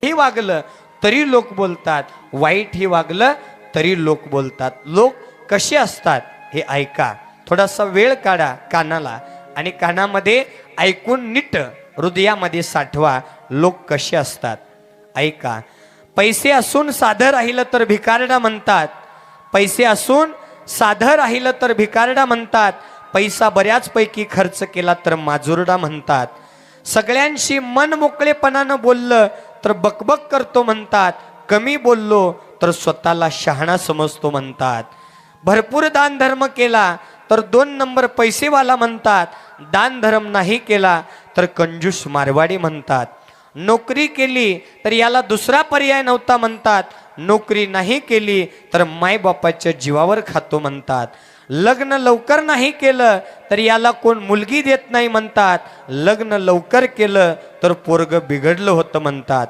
ही वागलं तरी लोक बोलतात, वाईट ही वागलं तरी लोक बोलतात. लोक कसे असतात हे ऐका. थोडासा वेळ काढा कानाला आणि कानामध्ये ऐकून नीट हृदयामध्ये साठवा. लोक कसे असतात ऐका. पैसे असून साधं राहिलं तर भिकारडा म्हणतात. पैसे असून साधं राहिलं तर भिकारडा म्हणतात. पैसा बऱ्याचपैकी खर्च केला तर माजुरडा म्हणतात. सगळ्यांशी मन मोकळेपणानं बोललं तर बकबक करतो म्हणतात. कमी बोललो तर स्वतःला शहाणा समजतो म्हणतात. भरपूर दान धर्म केला तर 2 नंबर पैसेवाला म्हणतात. दान धर्म नाही केला तर कंजूस मारवाडी म्हणतात. नोकरी केली तर याला दुसरा पर्याय नव्हता म्हणतात. नोकरी नाही केली तर मायबापाच्या जीवावर खातो म्हणतात. लग्न लवकर नाही केलं तर याला कोण मुलगी देत नाही म्हणतात. लग्न लवकर केलं तर पोरग बिघडलं होतं म्हणतात.